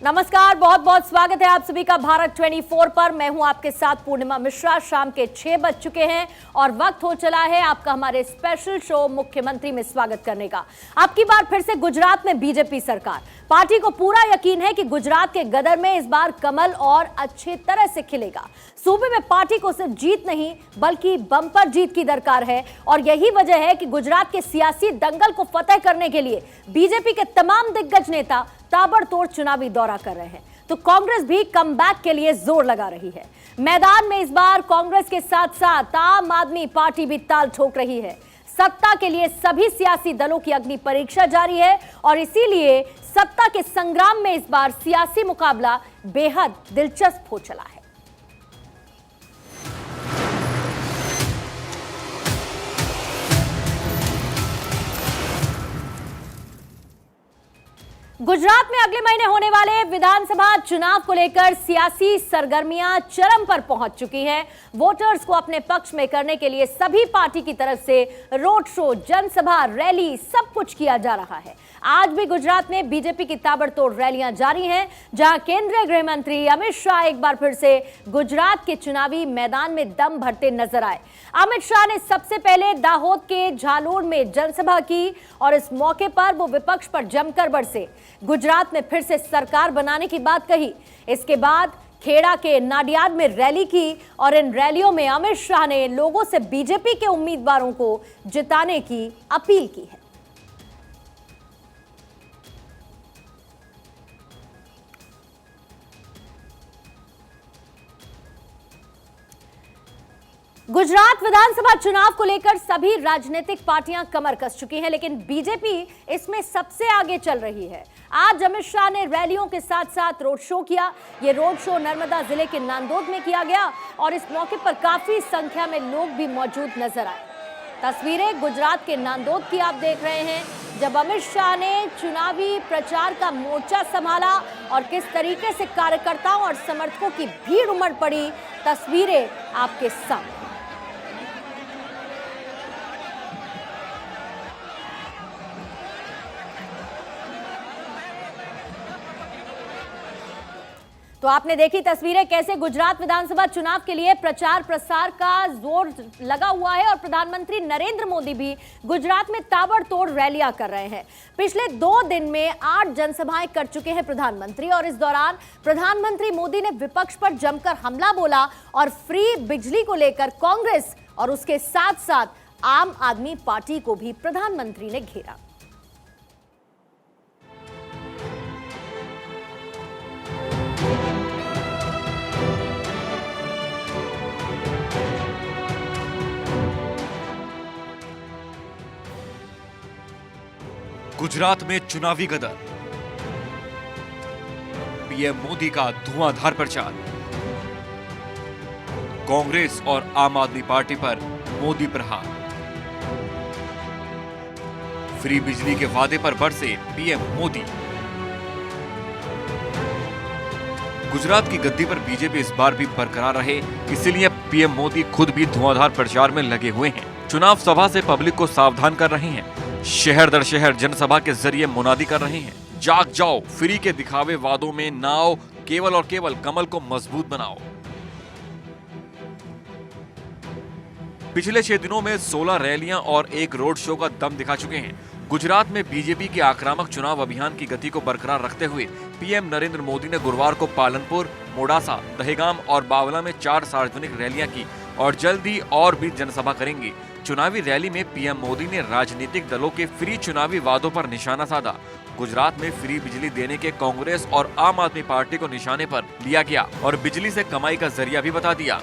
नमस्कार, बहुत बहुत स्वागत है आप सभी का भारत 24 पर। मैं हूं आपके साथ पूर्णिमा मिश्रा। शाम के 6 बज चुके हैं और वक्त हो चला है आपका हमारे स्पेशल शो मुख्यमंत्री में स्वागत करने का। अब की बार फिर से गुजरात में बीजेपी सरकार। पार्टी को पूरा यकीन है कि गुजरात के गदर में इस बार कमल और अच्छी तरह से खिलेगा। सूबे में पार्टी को सिर्फ जीत नहीं बल्कि बम्पर जीत की दरकार है और यही वजह है कि गुजरात के सियासी दंगल को फतेह करने के लिए बीजेपी के तमाम दिग्गज नेता ताबड़तोड़ चुनावी दौरा कर रहे हैं। तो कांग्रेस भी कमबैक के लिए जोर लगा रही है। मैदान में इस बार कांग्रेस के साथ साथ आम आदमी पार्टी भी ताल ठोक रही है। सत्ता के लिए सभी सियासी दलों की अग्नि परीक्षा जारी है और इसीलिए सत्ता के संग्राम में इस बार सियासी मुकाबला बेहद दिलचस्प हो चला है। गुजरात में अगले महीने होने वाले विधानसभा चुनाव को लेकर सियासी सरगर्मियां चरम पर पहुंच चुकी हैं। वोटर्स को अपने पक्ष में करने के लिए सभी पार्टी की तरफ से रोड शो, जनसभा, रैली सब कुछ किया जा रहा है। आज भी गुजरात में बीजेपी की ताबड़तोड़ रैलियां जारी हैं, जहां केंद्रीय गृह मंत्री अमित शाह एक बार फिर से गुजरात के चुनावी मैदान में दम भरते नजर आए। अमित शाह ने सबसे पहले दाहोद के झालोर में जनसभा की और इस मौके पर वो विपक्ष पर जमकर बरसे। गुजरात में फिर से सरकार बनाने की बात कही। इसके बाद खेड़ा के नाडियाड में रैली की और इन रैलियों में अमित शाह ने लोगों से बीजेपी के उम्मीदवारों को जिताने की अपील की है। गुजरात विधानसभा चुनाव को लेकर सभी राजनीतिक पार्टियां कमर कस चुकी हैं, लेकिन बीजेपी इसमें सबसे आगे चल रही है। आज अमित शाह ने रैलियों के साथ साथ रोड शो किया। ये रोड शो नर्मदा जिले के नांदोद में किया गया और इस मौके पर काफी संख्या में लोग भी मौजूद नजर आए। तस्वीरें गुजरात के नांदोद की आप देख रहे हैं, जब अमित शाह ने चुनावी प्रचार का मोर्चा संभाला और किस तरीके से कार्यकर्ताओं और समर्थकों की भीड़ उमड़ पड़ी। तस्वीरें आपके सामने। तो आपने देखी तस्वीरें कैसे गुजरात विधानसभा चुनाव के लिए प्रचार प्रसार का जोर लगा हुआ है और प्रधानमंत्री नरेंद्र मोदी भी गुजरात में ताबड़तोड़ रैलियां कर रहे हैं। पिछले 2 दिन में 8 जनसभाएं कर चुके हैं प्रधानमंत्री और इस दौरान प्रधानमंत्री मोदी ने विपक्ष पर जमकर हमला बोला और फ्री बिजली को लेकर कांग्रेस और उसके साथ साथ आम आदमी पार्टी को भी प्रधानमंत्री ने घेरा। गुजरात में चुनावी गदर, पीएम मोदी का धुआंधार प्रचार, कांग्रेस और आम आदमी पार्टी पर मोदी प्रहार, फ्री बिजली के वादे पर बरसे पीएम मोदी। गुजरात की गद्दी पर बीजेपी इस बार भी बरकरार रहे, इसलिए पीएम मोदी खुद भी धुआंधार प्रचार में लगे हुए हैं। चुनाव सभा से पब्लिक को सावधान कर रहे हैं। शहर दर शहर जनसभा के जरिए मुनादी कर रहे हैं, जाग जाओ, फ्री के दिखावे वादों में ना आओ, केवल और केवल कमल को मजबूत बनाओ। पिछले 6 दिनों में 16 रैलियां और एक रोड शो का दम दिखा चुके हैं। गुजरात में बीजेपी के आक्रामक चुनाव अभियान की गति को बरकरार रखते हुए पीएम नरेंद्र मोदी ने गुरुवार को पालनपुर, मोडासा, दहेगाम और बावला में 4 सार्वजनिक रैलियां की और जल्द ही और भी जनसभा करेंगे। चुनावी रैली में पीएम मोदी ने राजनीतिक दलों के फ्री चुनावी वादों पर निशाना साधा। गुजरात में फ्री बिजली देने के कांग्रेस और आम आदमी पार्टी को निशाने पर लिया गया और बिजली से कमाई का जरिया भी बता दिया।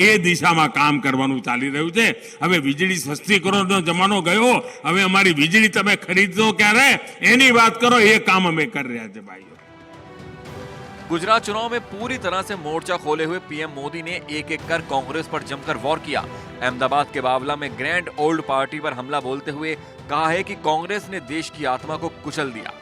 એ દિશામાં કામ કરવાનું ચાલી રહ્યું છે। હવે વીજળી સસ્તીકરણનો જમાનો ગયો, હવે અમારી વીજળી તમે ખરીદો ક્યારે એની વાત કરો, એ કામ અમે કરી રહ્યા છે ભાઈઓ। गुजरात चुनाव में पूरी तरह से मोर्चा खोले हुए पीएम मोदी ने एक एक कर कांग्रेस पर जमकर वॉर किया। अहमदाबाद के बावला में ग्रैंड ओल्ड पार्टी पर हमला बोलते हुए कहा है कि कांग्रेस ने देश की आत्मा को कुचल दिया।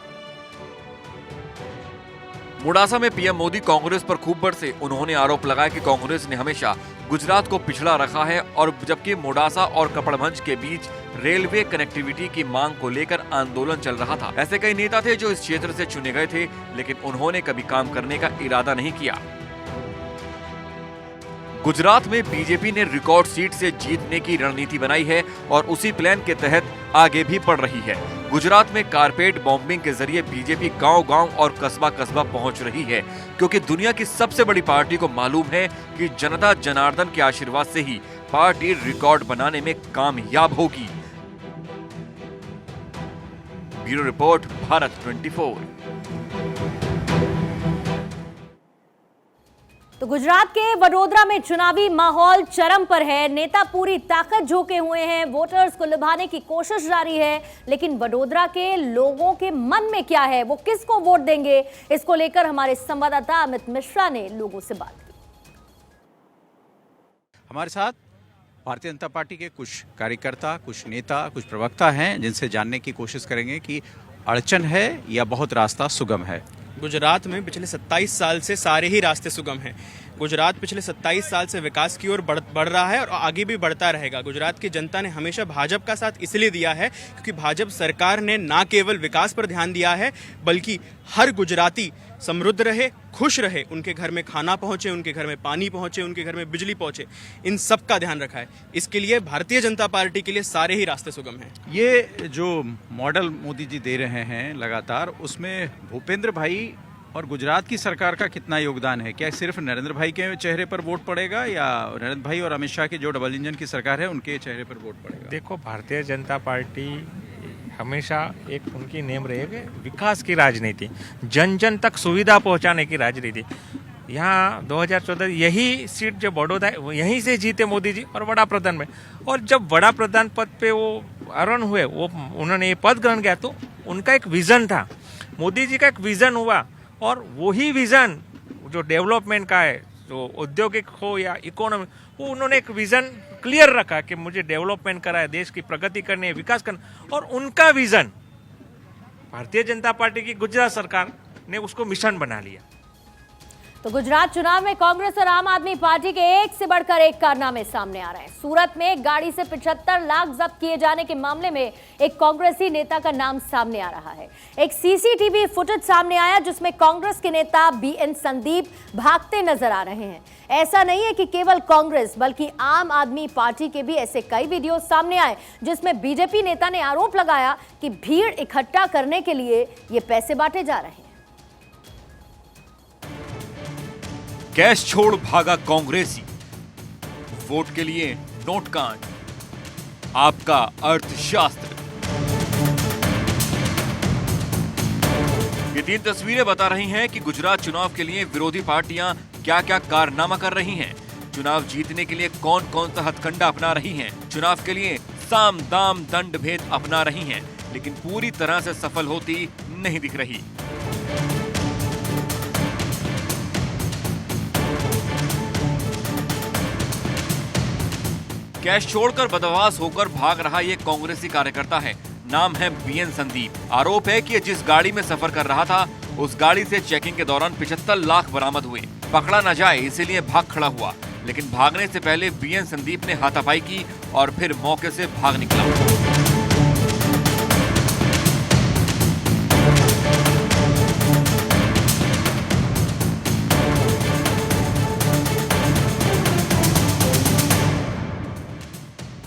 मोडासा में पीएम मोदी कांग्रेस पर खूब बरसे। उन्होंने आरोप लगाया कि कांग्रेस ने हमेशा गुजरात को पिछड़ा रखा है, और जबकि मोडासा और कपड़भंज के बीच रेलवे कनेक्टिविटी की मांग को लेकर आंदोलन चल रहा था। ऐसे कई नेता थे जो इस क्षेत्र से चुने गए थे, लेकिन उन्होंने कभी काम करने का इरादा नहीं किया। गुजरात में बीजेपी ने रिकॉर्ड सीट से जीतने की रणनीति बनाई है और उसी प्लान के तहत आगे भी बढ़ रही है। गुजरात में कारपेट बॉम्बिंग के जरिए बीजेपी गांव-गांव और कस्बा-कस्बा पहुंच रही है, क्योंकि दुनिया की सबसे बड़ी पार्टी को मालूम है कि जनता जनार्दन के आशीर्वाद से ही पार्टी रिकॉर्ड बनाने में कामयाब होगी। Bureau report, Bharat 24। तो गुजरात के वडोदरा में चुनावी माहौल चरम पर है। नेता पूरी ताकत झोंके हुए हैं, वोटर्स को लुभाने की कोशिश जारी है, लेकिन वडोदरा के लोगों के मन में क्या है, वो किसको वोट देंगे, इसको लेकर हमारे संवाददाता अमित मिश्रा ने लोगों से बात की। हमारे साथ भारतीय जनता पार्टी के कुछ कार्यकर्ता, कुछ नेता, कुछ प्रवक्ता हैं, जिनसे जानने की कोशिश करेंगे कि अड़चन है या बहुत रास्ता सुगम है। गुजरात में पिछले 27 साल से सारे ही रास्ते सुगम हैं। गुजरात पिछले 27 साल से विकास की ओर बढ़ रहा है और आगे भी बढ़ता रहेगा। गुजरात की जनता ने हमेशा भाजपा का साथ इसलिए दिया है क्योंकि भाजपा सरकार ने न केवल विकास पर ध्यान दिया है, बल्कि हर गुजराती समृद्ध रहे, खुश रहे, उनके घर में खाना पहुंचे, उनके घर में पानी पहुंचे, उनके घर में बिजली पहुंचे, इन सब का ध्यान रखा है। इसके लिए भारतीय जनता पार्टी के लिए सारे ही रास्ते सुगम हैं। ये जो मॉडल मोदी जी दे रहे हैं लगातार, उसमें भूपेंद्र भाई और गुजरात की सरकार का कितना योगदान है? क्या सिर्फ नरेंद्र भाई के चेहरे पर वोट पड़ेगा या नरेंद्र भाई और अमित शाह की जो डबल इंजन की सरकार है उनके चेहरे पर वोट पड़ेगा? देखो, भारतीय जनता पार्टी हमेशा एक उनकी नेम रहेगी विकास की राजनीति, जन जन तक सुविधा पहुंचाने की राजनीति। यहाँ 2014 यही सीट जो बड़ौदा है यहीं से जीते मोदी जी और बड़ा प्रधान में, और जब बड़ा प्रधान पद पे वो आरोहण हुए, वो उन्होंने ये पद ग्रहण किया, तो उनका एक विजन था, मोदी जी का एक विजन हुआ, और वही विजन जो डेवलपमेंट का है, जो औद्योगिक हो या इकोनॉमी, वो उन्होंने एक विजन क्लियर रखा कि मुझे डेवलपमेंट करा है, देश की प्रगति करनी है, विकास करना, और उनका विजन भारतीय जनता पार्टी की गुजरात सरकार ने उसको मिशन बना लिया। तो गुजरात चुनाव में कांग्रेस और आम आदमी पार्टी के एक से बढ़कर एक कारनामे सामने आ रहे हैं। सूरत में एक गाड़ी से 75 लाख जब्त किए जाने के मामले में एक कांग्रेसी नेता का नाम सामने आ रहा है। एक सीसीटीवी फुटेज सामने आया जिसमें कांग्रेस के नेता बीएन संदीप भागते नजर आ रहे हैं। ऐसा नहीं है कि केवल कांग्रेस बल्कि आम आदमी पार्टी के भी ऐसे कई वीडियो सामने आए जिसमें बीजेपी नेता ने आरोप लगाया कि भीड़ इकट्ठा करने के लिए ये पैसे बांटे जा रहे हैं। कैश छोड़ भागा कांग्रेसी, वोट के लिए नोट कांड, आपका अर्थशास्त्र। ये 3 तस्वीरें बता रही हैं कि गुजरात चुनाव के लिए विरोधी पार्टियां क्या क्या कारनामा कर रही हैं, चुनाव जीतने के लिए कौन कौन सा हथकंडा अपना रही हैं, चुनाव के लिए साम दाम दंड भेद अपना रही हैं, लेकिन पूरी तरह से सफल होती नहीं दिख रही। कैश छोड़कर बदमाश होकर भाग रहा ये कांग्रेसी कार्यकर्ता है, नाम है बीएन संदीप। आरोप है कि जिस गाड़ी में सफर कर रहा था उस गाड़ी से चेकिंग के दौरान 75 लाख बरामद हुए। पकड़ा न जाए इसीलिए भाग खड़ा हुआ, लेकिन भागने से पहले बीएन संदीप ने हाथापाई की और फिर मौके से भाग निकला।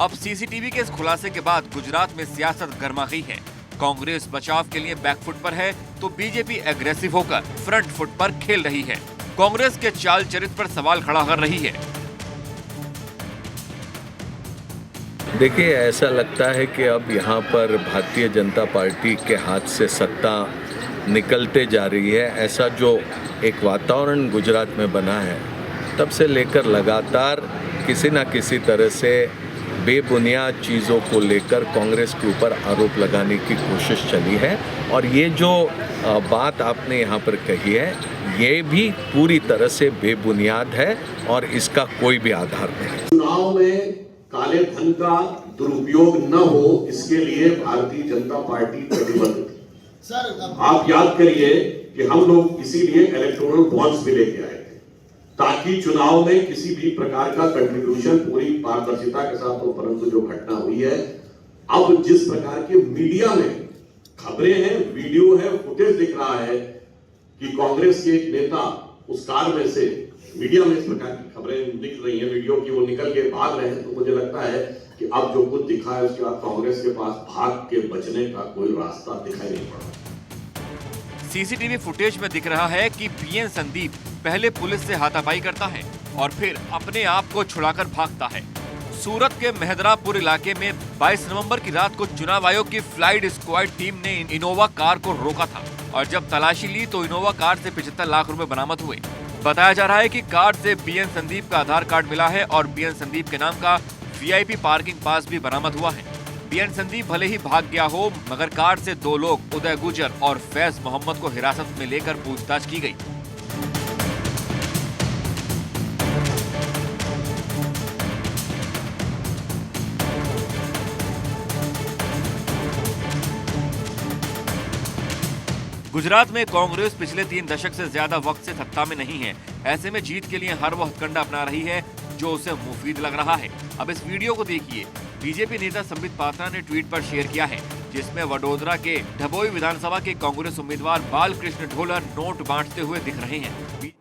अब सीसीटीवी के इस खुलासे के बाद गुजरात में सियासत गर्मा गई है। कांग्रेस बचाव के लिए बैकफुट पर है तो बीजेपी एग्रेसिव होकर फ्रंट फुट पर खेल रही है। कांग्रेस के चाल चरित्र पर सवाल खड़ा कर रही है। देखिए, ऐसा लगता है कि अब यहाँ पर भारतीय जनता पार्टी के हाथ से सत्ता निकलते जा रही है। ऐसा जो एक वातावरण गुजरात में बना है, तब से लेकर लगातार किसी न किसी तरह से बेबुनियाद चीज़ों को लेकर कांग्रेस के ऊपर आरोप लगाने की कोशिश चली है। और ये जो बात आपने यहाँ पर कही है, ये भी पूरी तरह से बेबुनियाद है और इसका कोई भी आधार नहीं। चुनाव में काले धन का दुरुपयोग न हो, इसके लिए भारतीय जनता पार्टी प्रतिबद्ध थी। आप याद करिए कि हम लोग इसीलिए इलेक्टोरल बॉन्ड्स भी लेके आए थे, ताकि चुनाव में किसी भी प्रकार का कंट्रीब्यूशन पूरी पारदर्शिता के साथ हो। परंतु जो घटना हुई है, अब जिस प्रकार के मीडिया में खबरें हैं, वीडियो है, फुटेज दिख रहा है कि कांग्रेस के एक नेता उस कार में से, मीडिया में इस प्रकार की खबरें दिख रही हैं वीडियो की, वो निकल के भाग रहे हैं, तो मुझे लगता है कि अब जो कुछ दिखा है उसके बाद कांग्रेस के पास भाग के बचने का कोई रास्ता दिखाई नहीं पड़ा। सीसीटीवी फुटेज में दिख रहा है कि पीएन संदीप पहले पुलिस से हाथापाई करता है और फिर अपने आप को छुड़ाकर भागता है। सूरत के मेहदरापुर इलाके में 22 नवंबर की रात को चुनाव आयोग की फ्लाइट स्क्वाड टीम ने इनोवा कार को रोका था और जब तलाशी ली तो इनोवा कार से 75 लाख रुपए बरामद हुए। बताया जा रहा है कि कार से बीएन संदीप का आधार कार्ड मिला है और बीएन संदीप के नाम का वीआईपी पार्किंग पास भी बरामद हुआ है। बीएन संदीप भले ही भाग गया हो, मगर कार से 2 लोग उदय गुजर और फैज मोहम्मद को हिरासत में लेकर पूछताछ की गई। गुजरात में कांग्रेस पिछले 3 दशक से ज्यादा वक्त से सत्ता में नहीं है। ऐसे में जीत के लिए हर वो हथकंडा अपना रही है जो उसे मुफीद लग रहा है। अब इस वीडियो को देखिए। बीजेपी नेता संबित पात्रा ने ट्वीट पर शेयर किया है, जिसमें वडोदरा के ढबोई विधानसभा के कांग्रेस उम्मीदवार बालकृष्ण ढोलर नोट बांटते हुए दिख रहे हैं।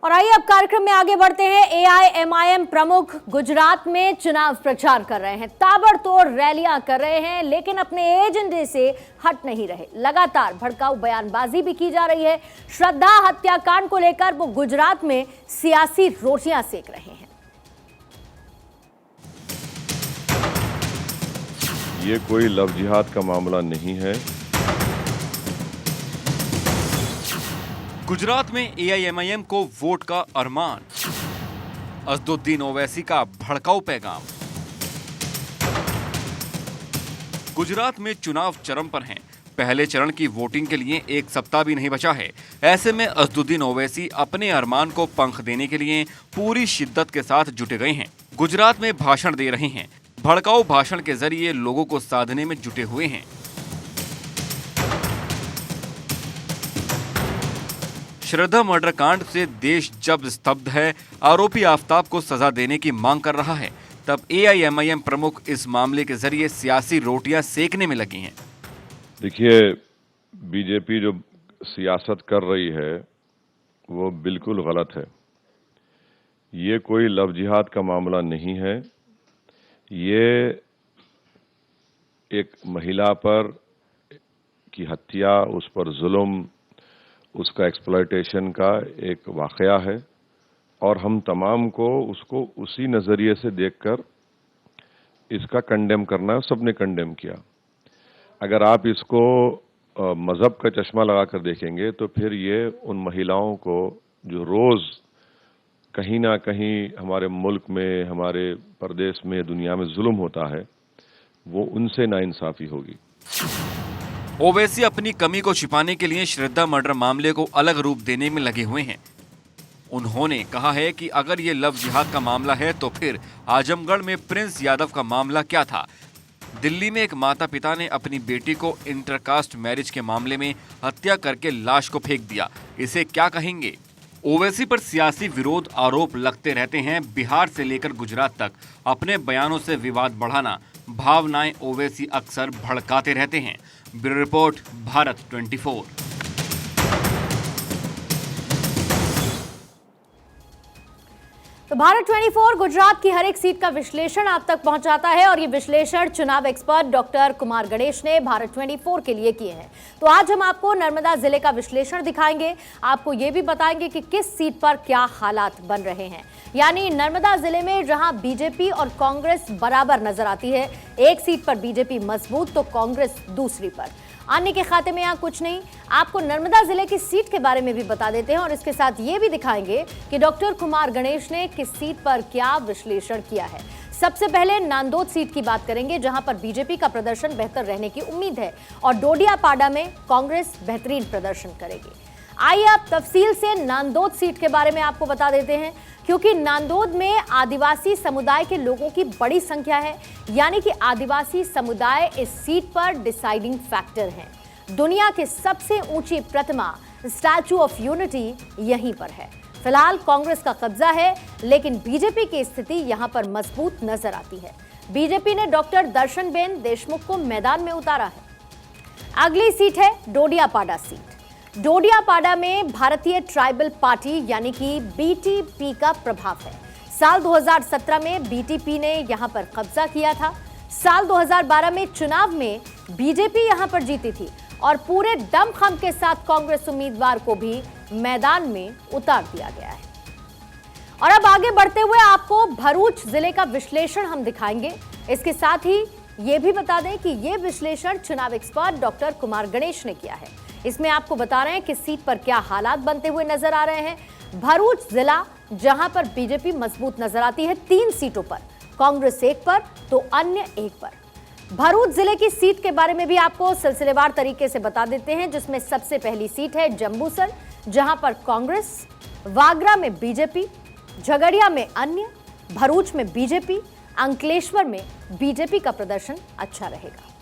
और आइए अब कार्यक्रम में आगे बढ़ते हैं। एआईएमआईएम प्रमुख गुजरात में चुनाव प्रचार कर रहे हैं, ताबड़तोड़ रैलियां कर रहे हैं, लेकिन अपने एजेंडे से हट नहीं रहे। लगातार भड़काऊ बयानबाजी भी की जा रही है। श्रद्धा हत्याकांड को लेकर वो गुजरात में सियासी रोटियां सेक रहे हैं। ये कोई लव जिहाद का मामला नहीं है। गुजरात में एआईएमआईएम को वोट का अरमान, असदुद्दीन ओवैसी का भड़काऊ पैगाम। गुजरात में चुनाव चरम पर हैं। पहले चरण की वोटिंग के लिए 1 सप्ताह भी नहीं बचा है। ऐसे में असदुद्दीन ओवैसी अपने अरमान को पंख देने के लिए पूरी शिद्दत के साथ जुटे गए हैं। गुजरात में भाषण दे रहे हैं। भड़काऊ भाषण के जरिए लोगों को साधने में जुटे हुए हैं। श्रद्धा मर्डर कांड से देश जब स्तब्ध है, आरोपी आफ्ताब को सजा देने की मांग कर रहा है, तब एआईएमआईएम प्रमुख इस मामले के जरिए सियासी रोटियां सेकने में लगी हैं। देखिए, बीजेपी जो सियासत कर रही है वो बिल्कुल गलत है। ये कोई लव जिहाद का मामला नहीं है। ये एक महिला पर की हत्या, उस पर जुल्म, उसका एक्सप्लॉयटेशन का एक वाकया है और हम तमाम को उसको उसी नज़रिए से देखकर इसका कंडेम करना है। सबने कंडेम किया। अगर आप इसको मज़हब का चश्मा लगाकर देखेंगे तो फिर ये उन महिलाओं को जो रोज़ कहीं ना कहीं हमारे मुल्क में, हमारे प्रदेश में, दुनिया में जुल्म होता है, वो उनसे नाइंसाफ़ी होगी। ओवैसी अपनी कमी को छिपाने के लिए श्रद्धा मर्डर मामले को अलग रूप देने में लगे हुए हैं। उन्होंने कहा है कि अगर ये लव जिहाद का मामला है तो फिर आजमगढ़ में प्रिंस यादव का मामला क्या था। दिल्ली में एक माता पिता ने अपनी बेटी को इंटरकास्ट मैरिज के मामले में हत्या करके लाश को फेंक दिया, इसे क्या कहेंगे। ओवैसी पर सियासी विरोध आरोप लगते रहते हैं। बिहार से लेकर गुजरात तक अपने बयानों से विवाद बढ़ाना, भावनाएं ओवैसी अक्सर भड़काते रहते हैं। Bureau report, Bharat 24। तो भारत 24 गुजरात की हर एक सीट का विश्लेषण आप तक पहुंचाता है और ये विश्लेषण चुनाव एक्सपर्ट डॉक्टर कुमार गणेश ने भारत 24 के लिए किए हैं। तो आज हम आपको नर्मदा जिले का विश्लेषण दिखाएंगे, आपको ये भी बताएंगे कि किस सीट पर क्या हालात बन रहे हैं। यानी नर्मदा जिले में जहां बीजेपी और कांग्रेस बराबर नजर आती है, एक सीट पर बीजेपी मजबूत तो कांग्रेस दूसरी पर। अन्य के खाते में यहाँ कुछ नहीं। आपको नर्मदा जिले की सीट के बारे में भी बता देते हैं और इसके साथ ये भी दिखाएंगे कि डॉक्टर कुमार गणेश ने किस सीट पर क्या विश्लेषण किया है। सबसे पहले नांदोद सीट की बात करेंगे, जहां पर बीजेपी का प्रदर्शन बेहतर रहने की उम्मीद है और डोडियापाड़ा में कांग्रेस बेहतरीन प्रदर्शन करेगी। आइए अब तफसील से नांदोद सीट के बारे में आपको बता देते हैं, क्योंकि नांदोद में आदिवासी समुदाय के लोगों की बड़ी संख्या है। यानी कि आदिवासी समुदाय इस सीट पर डिसाइडिंग फैक्टर है। दुनिया की सबसे ऊंची प्रतिमा स्टैचू ऑफ यूनिटी यहीं पर है। फिलहाल कांग्रेस का कब्जा है, लेकिन बीजेपी की स्थिति यहां पर मजबूत नजर आती है। बीजेपी ने डॉक्टर दर्शनबेन देशमुख को मैदान में उतारा है। अगली सीट है डोडियापाड़ा सीट। डोडियापाड़ा में भारतीय ट्राइबल पार्टी यानी कि बीटीपी का प्रभाव है। साल 2017 में बीटीपी ने यहां पर कब्जा किया था। साल 2012 में चुनाव में बीजेपी यहां पर जीती थी और पूरे दमखम के साथ कांग्रेस उम्मीदवार को भी मैदान में उतार दिया गया है। और अब आगे बढ़ते हुए आपको भरूच जिले का विश्लेषण हम दिखाएंगे। इसके साथ ही ये भी बता दें कि ये विश्लेषण चुनाव एक्सपर्ट डॉक्टर कुमार गणेश ने किया है। इसमें आपको बता रहे हैं कि सीट पर क्या हालात बनते हुए नजर आ रहे हैं। भरूच जिला जहां पर बीजेपी मजबूत नजर आती है 3 सीटों पर, कांग्रेस 1 पर तो अन्य 1 पर। भरूच जिले की सीट के बारे में भी आपको सिलसिलेवार तरीके से बता देते हैं, जिसमें सबसे पहली सीट है जंबूसर, जहां पर कांग्रेस, वागरा में बीजेपी, झगड़िया में अन्य, भरूच में बीजेपी, अंकलेश्वर में बीजेपी का प्रदर्शन अच्छा रहेगा।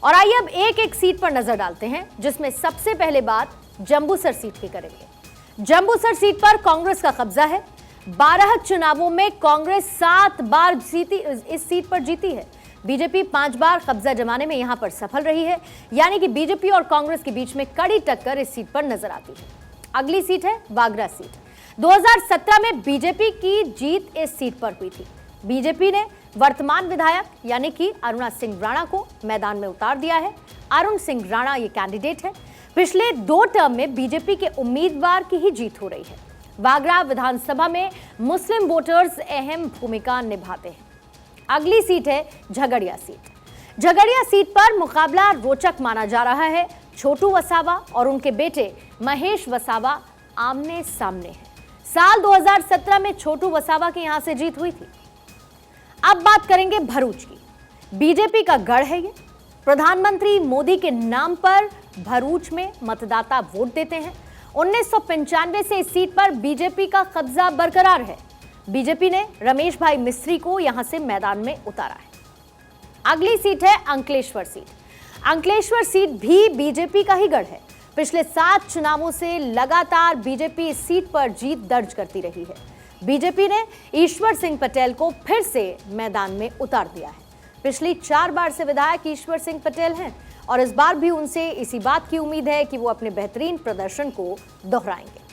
और आइए अब एक एक सीट पर नजर डालते हैं, जिसमें सबसे पहले बात जंबूसर सीट की करेंगे। जंबूसर सीट पर कांग्रेस का कब्जा है। 12 चुनावों में कांग्रेस 7 बार इस सीट पर जीती है। बीजेपी 5 बार कब्जा जमाने में यहां पर सफल रही है, यानी कि बीजेपी और कांग्रेस के बीच में कड़ी टक्कर इस सीट पर नजर आती है। अगली सीट है वागरा सीट। 2017 में बीजेपी की जीत इस सीट पर हुई थी। बीजेपी ने वर्तमान विधायक यानी कि अरुणा सिंह राणा को मैदान में उतार दिया है। अरुण सिंह राणा ये कैंडिडेट है। पिछले 2 टर्म में बीजेपी के उम्मीदवार की ही जीत हो रही है। वागरा विधानसभा में मुस्लिम वोटर्स अहम भूमिका निभाते हैं। अगली सीट है झगड़िया सीट। झगड़िया सीट पर मुकाबला रोचक माना जा रहा है। छोटू वसावा और उनके बेटे महेश वसावा आमने सामने हैं। साल 2017 में छोटू वसावा की यहां से जीत हुई थी। अब बात करेंगे भरूच की। बीजेपी का गढ़ है ये। प्रधानमंत्री मोदी के नाम पर भरूच में मतदाता वोट देते हैं। 1995 से इस सीट पर बीजेपी का कब्जा बरकरार है। बीजेपी ने रमेश भाई मिस्त्री को यहां से मैदान में उतारा है। अगली सीट है अंकलेश्वर सीट। अंकलेश्वर सीट भी बीजेपी का ही गढ़ है। पिछले 7 चुनावों से लगातार बीजेपी इस सीट पर जीत दर्ज करती रही है। बीजेपी ने ईश्वर सिंह पटेल को फिर से मैदान में उतार दिया है। पिछली 4 बार से विधायक ईश्वर सिंह पटेल हैं और इस बार भी उनसे इसी बात की उम्मीद है कि वो अपने बेहतरीन प्रदर्शन को दोहराएंगे।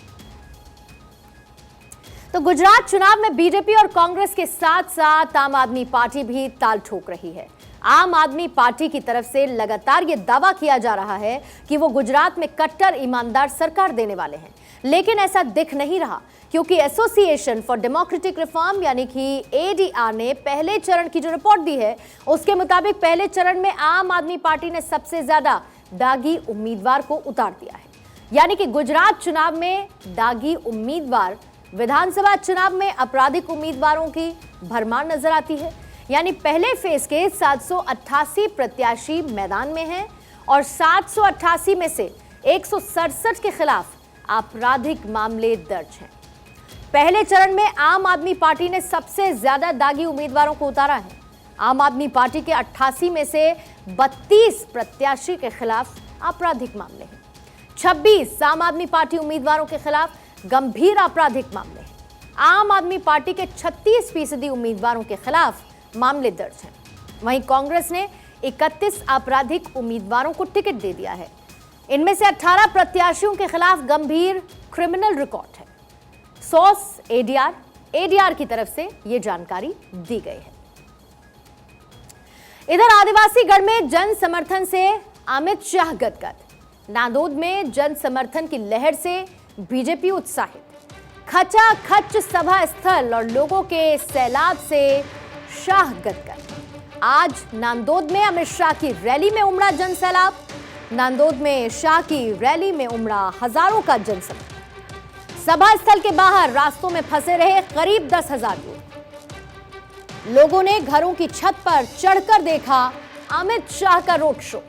तो गुजरात चुनाव में बीजेपी और कांग्रेस के साथ साथ आम आदमी पार्टी भी ताल ठोक रही है। आम आदमी पार्टी की तरफ से लगातार ये दावा किया जा रहा है कि वो गुजरात में कट्टर ईमानदार सरकार देने वाले हैं, लेकिन ऐसा दिख नहीं रहा, क्योंकि एसोसिएशन फॉर डेमोक्रेटिक रिफॉर्म यानी कि एडीआर ने पहले चरण की जो रिपोर्ट दी है, उसके मुताबिक पहले चरण में आम आदमी पार्टी ने सबसे ज्यादा दागी उम्मीदवार को उतार दिया है। यानी कि गुजरात चुनाव में दागी उम्मीदवार, विधानसभा चुनाव में आपराधिक उम्मीदवारों की भरमार नजर आती है। यानी पहले फेज के 788 प्रत्याशी मैदान में हैं और 788 में से 167 के खिलाफ आपराधिक मामले दर्ज हैं। पहले चरण में आम आदमी पार्टी ने सबसे ज्यादा दागी उम्मीदवारों को उतारा है। आम आदमी पार्टी के 88 में से 32 प्रत्याशी के खिलाफ आपराधिक मामले हैं। 26 आम आदमी पार्टी उम्मीदवारों के खिलाफ गंभीर आपराधिक मामले हैं। आम आदमी पार्टी के 36% उम्मीदवारों के खिलाफ मामले दर्ज हैं। वहीं कांग्रेस ने 31 आपराधिक उम्मीदवारों को टिकट दे दिया है। इनमें से 18 प्रत्याशियों के खिलाफ गंभीर क्रिमिनल रिकॉर्ड है। सोर्स एडीआर की तरफ से यह जानकारी दी गई है। इधर आदिवासी गढ़ में जन समर्थन से अमित शाह गदगद। नांदोद में जन समर्थन की लहर से बीजेपी उत्साहित। खचाखच सभा स्थल और लोगों के सैलाब से शाह गदगद। आज नांदोद में अमित शाह की रैली में उमड़ा जन सैलाब। नांदोद में शाह की रैली में उमड़ा हजारों का जनसमूह। सभा स्थल के बाहर रास्तों में फंसे रहे करीब 10,000 लोग। लोगों ने घरों की छत पर चढ़कर देखा अमित शाह का रोड शो।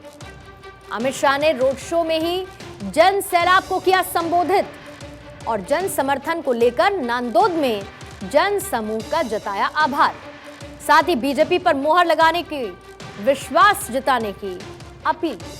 अमित शाह ने रोड शो में ही जन सैलाब को किया संबोधित और जन समर्थन को लेकर नांदोद में जन समूह का जताया आभार। साथ ही बीजेपी पर मोहर लगाने की, विश्वास जताने की अपील की।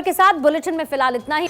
के साथ बुलेटिन में फिलहाल इतना ही।